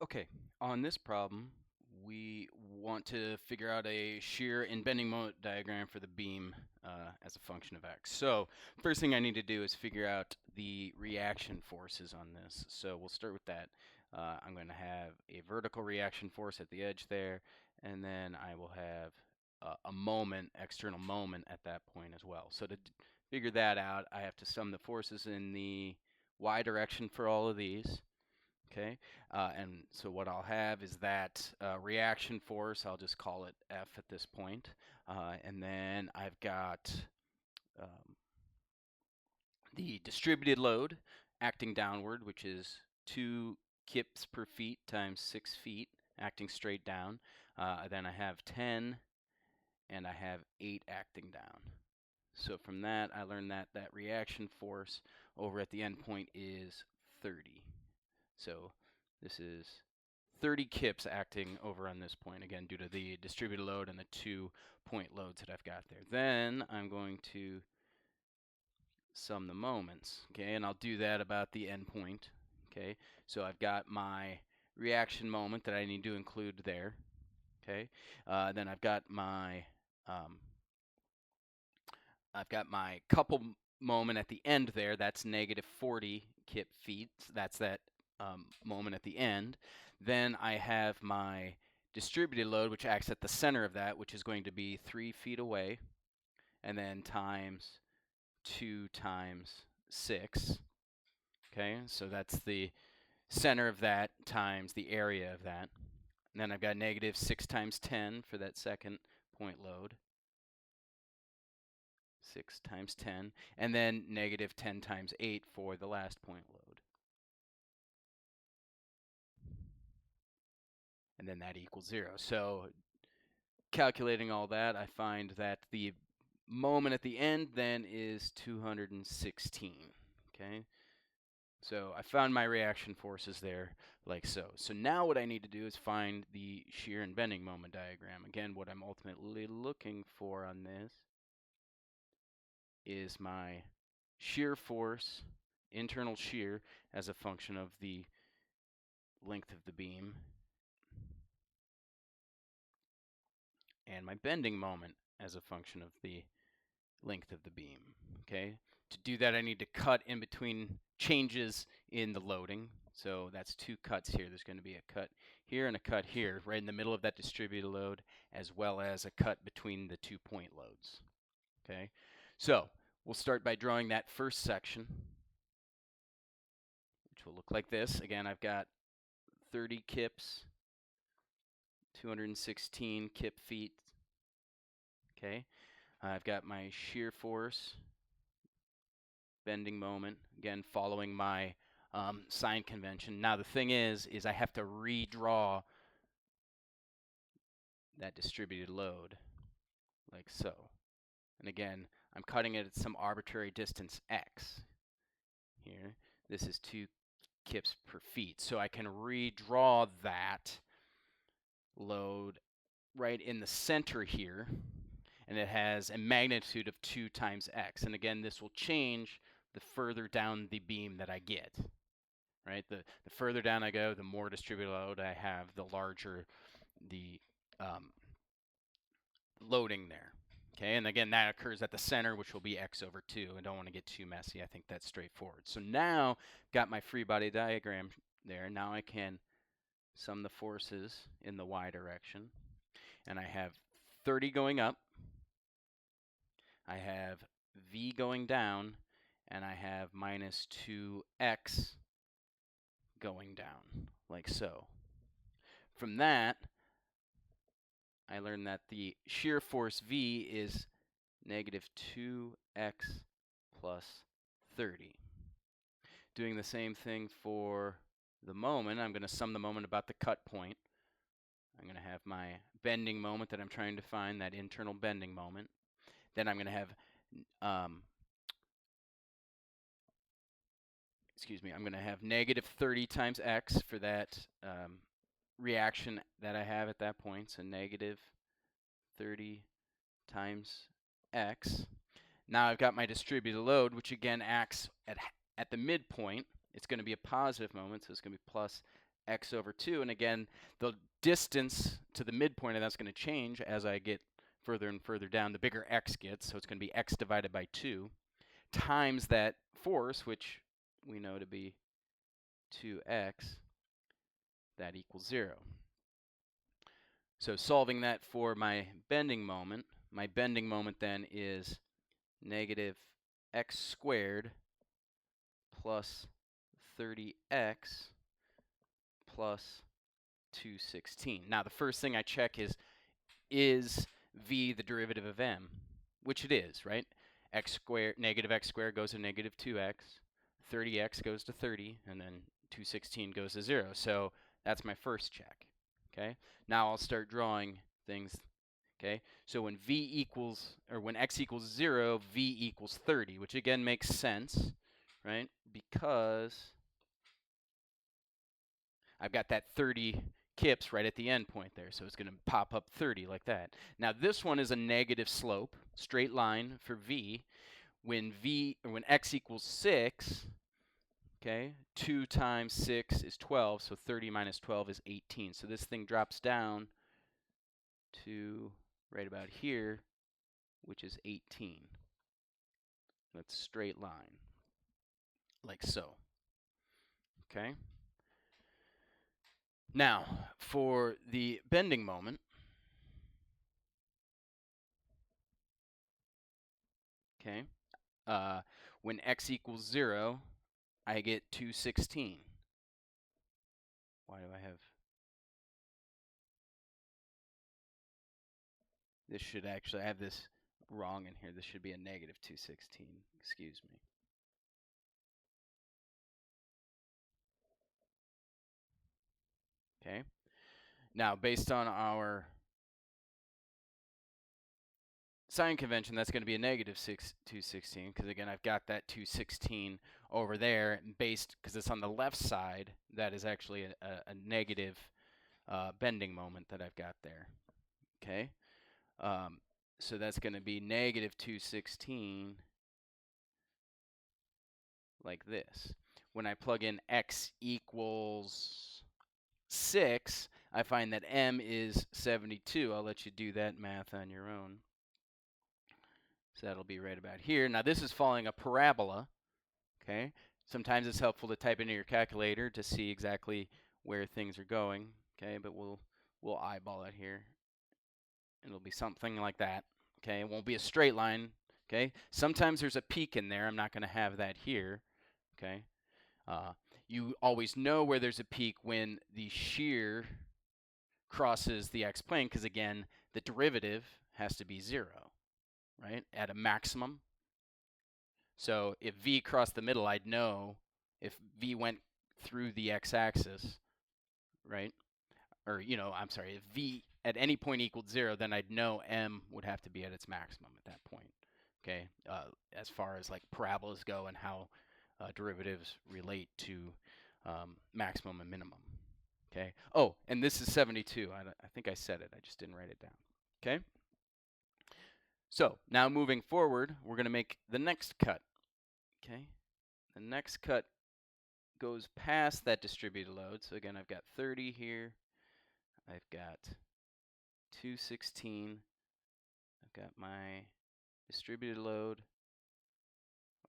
Okay, on this problem, we want to figure out a shear and bending moment diagram for the beam as a function of x. So first thing I need to do is figure out the reaction forces on this. So we'll start with that. I'm going to have a vertical reaction force at the edge there, and then I will have a moment, external moment at that point as well. So to figure that out, I have to sum the forces in the y direction for all of these. Okay, and so what I'll have is that reaction force, I'll just call it F at this point. And then I've got um, the distributed load acting downward, which is 2 kips per feet times 6 feet acting straight down. Then I have 10 and I have 8 acting down. So from that, I learned that that reaction force over at the end point is 30. So this is 30 kips acting over on this point, again, due to the distributed load and the 2-point loads that I've got there. Then I'm going to sum the moments, okay, and I'll do that about the end point, okay. So I've got my reaction moment that I need to include there, okay. Then I've got my couple moment at the end there. That's negative 40 kip feet. That's that moment at the end. Then I have my distributed load, which acts at the center of that, which is going to be 3 feet away, and then times 2 times 6. Okay, so that's the center of that times the area of that. And then I've got negative 6 times 10 for that second point load. 6 times 10, and then negative 10 times 8 for the last point load. And then that equals 0. So calculating all that, I find that the moment at the end then is 216. Okay, so I found my reaction forces there like so. So now what I need to do is find the shear and bending moment diagram. Again, what I'm ultimately looking for on this is my shear force, internal shear, as a function of the length of the beam, and my bending moment as a function of the length of the beam. Okay, to do that I need to cut in between changes in the loading. So that's 2 cuts here. There's going to be a cut here and a cut here, right in the middle of that distributed load, as well as a cut between the 2-point loads. Okay, so we'll start by drawing that first section, which will look like this. Again, I've got 30 kips, 216 kip feet. Okay, I've got my shear force, bending moment, again following my sign convention. Now the thing is I have to redraw that distributed load like so. And again, I'm cutting it at some arbitrary distance x here. This is 2 kips per feet. So I can redraw that load right in the center here, and it has a magnitude of 2 times x. And again, this will change the further down the beam that I get. Right, the further down I go, the more distributed load I have, the larger the loading there. Okay, and again, that occurs at the center, which will be x over 2. I don't want to get too messy. I think that's straightforward. So now, got my free body diagram there. Now I can sum the forces in the y direction. And I have 30 going up. I have v going down. And I have minus 2x going down, like so. From that, I learned that the shear force V is negative 2x plus 30. Doing the same thing for the moment, I'm going to sum the moment about the cut point. I'm going to have my bending moment that I'm trying to find, that internal bending moment. Then I'm going to have, I'm going to have negative 30 times x for that reaction that I have at that point. So negative 30 times x. Now I've got my distributed load, which again acts at the midpoint. It's going to be a positive moment, so it's going to be plus x over 2. And again, the distance to the midpoint of that's going to change as I get further and further down. The bigger x gets, so it's going to be x divided by 2 times that force, which we know to be 2x, that equals 0. So solving that for my bending moment then is negative x squared plus 30x plus 216. Now the first thing I check is v the derivative of m? Which it is, right? X squared, negative x squared goes to negative 2x, 30x goes to 30, and then 216 goes to 0. So that's my first check, okay? Now I'll start drawing things, okay? So when when x equals 0, v equals 30, which again makes sense, right? Because I've got that 30 kips right at the end point there, so it's going to pop up 30 like that. Now this one is a negative slope, straight line for v. When x equals 6, okay, 2 times 6 is 12, so 30 minus 12 is 18. So this thing drops down to right about here, which is 18. That's a straight line, like so, okay? Now, for the bending moment, okay, when x equals 0, I get 216. Why do I have... This should actually, I have this wrong in here. This should be a negative 216. Excuse me. Okay. Now, based on our sign convention, that's going to be a negative 216, because again, I've got that 216 over there, based, because it's on the left side, that is actually a negative bending moment that I've got there. Okay. So that's going to be negative 216, like this. When I plug in x equals 6, I find that m is 72. I'll let you do that math on your own. So that'll be right about here. Now this is following a parabola, okay? Sometimes it's helpful to type into your calculator to see exactly where things are going, okay? But we'll eyeball it here. It'll be something like that, okay? It won't be a straight line, okay? Sometimes there's a peak in there. I'm not going to have that here, okay? You always know where there's a peak when the shear crosses the x-plane, because again, the derivative has to be 0, right, at a maximum. So if v crossed the middle, I'd know if v went through the x-axis, right? Or, I'm sorry, if v at any point equaled 0, then I'd know m would have to be at its maximum at that point, okay? As far as like parabolas go and how derivatives relate to maximum and minimum, okay? Oh, and this is 72. I think I said it. I just didn't write it down, okay? So now moving forward, we're going to make the next cut, okay? The next cut goes past that distributed load. So again, I've got 30 here. I've got 216. I've got my distributed load,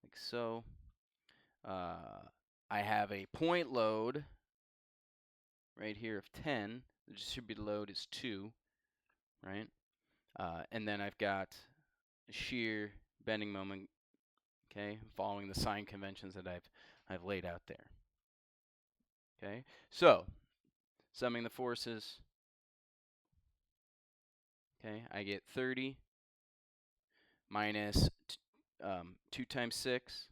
like so. I have a point load right here of 10. The distributed load is 2, right? And then I've got a shear bending moment, okay, following the sign conventions that I've laid out there. Okay, so summing the forces, okay, I get 30 minus 2 times 6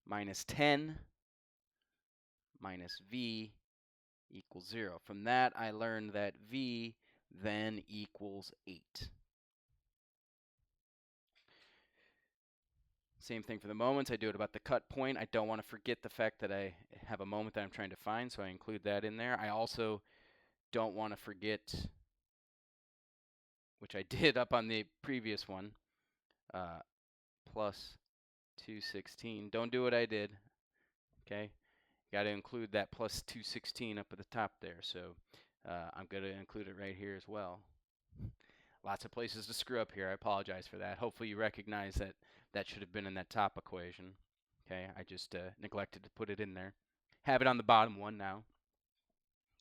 minus 10 minus v equals 0. From that, I learned that v then equals 8. Same thing for the moments. I do it about the cut point. I don't want to forget the fact that I have a moment that I'm trying to find, so I include that in there. I also don't want to forget, which I did up on the previous one, plus 216. Don't do what I did, okay? got to include that plus 216 up at the top there. So I'm going to include it right here as well. Lots of places to screw up here. I apologize for that. Hopefully you recognize that that should have been in that top equation. Okay, I just neglected to put it in there. Have it on the bottom one now.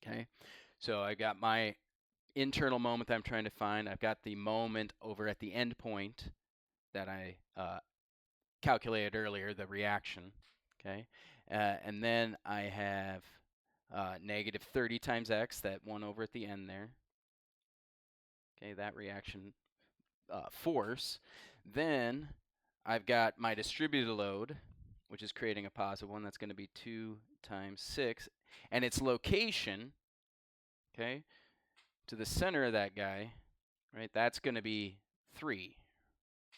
Okay, so I got my internal moment that I'm trying to find. I've got the moment over at the end point that I calculated earlier, the reaction. Okay, and then I have negative 30 times x, that one over at the end there. Okay, that reaction force. Then I've got my distributed load, which is creating a positive one. That's going to be 2 times 6. And its location, okay, to the center of that guy, right, that's going to be 3.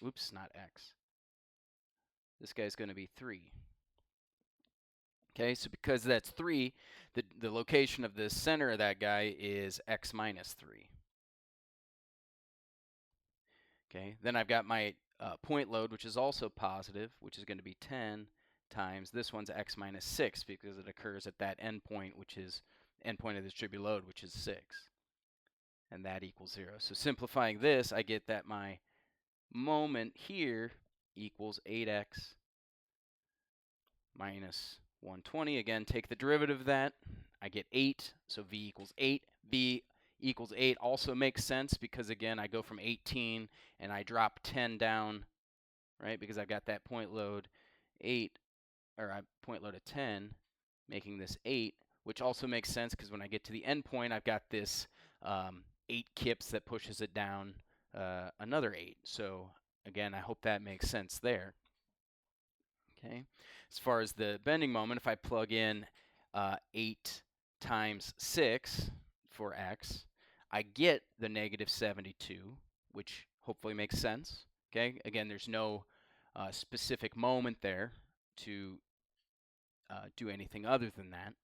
Oops, not x. This guy's going to be 3. Okay, so because that's 3, the location of the center of that guy is x minus 3. Okay, then I've got my point load, which is also positive, which is going to be 10 times this one's x minus 6 because it occurs at that endpoint, which is endpoint of the distributed load, which is 6. And that equals 0. So simplifying this, I get that my moment here equals 8x minus 120. Again, take the derivative of that. I get 8, so v equals 8. v equals 8 also makes sense because, again, I go from 18 and I drop 10 down, right, because I've got that point load 8, or point load of 10, making this 8, which also makes sense because when I get to the end point, I've got this 8 kips that pushes it down another 8. So, again, I hope that makes sense there. Okay. As far as the bending moment, if I plug in 8 times 6 for x, I get the negative 72, which hopefully makes sense. Okay. Again, there's no specific moment there to do anything other than that.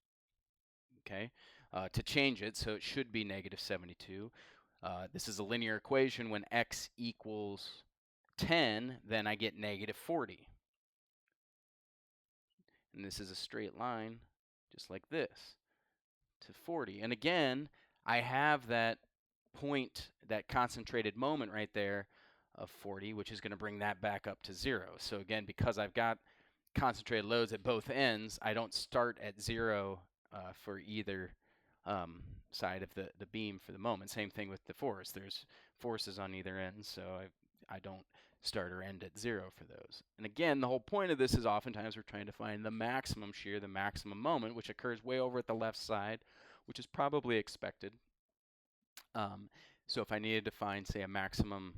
Okay. To change it, so it should be negative 72. This is a linear equation. When x equals 10, then I get negative 40. And this is a straight line, just like this, to 40. And again, I have that point, that concentrated moment right there of 40, which is going to bring that back up to 0. So again, because I've got concentrated loads at both ends, I don't start at 0 for either side of the beam for the moment. Same thing with the force. There's forces on either end, so I don't start or end at 0 for those. And again, the whole point of this is oftentimes we're trying to find the maximum shear, the maximum moment, which occurs way over at the left side, which is probably expected. So if I needed to find, say, a maximum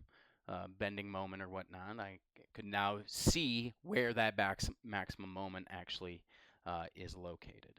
bending moment or whatnot, I could now see where that maximum moment actually is located.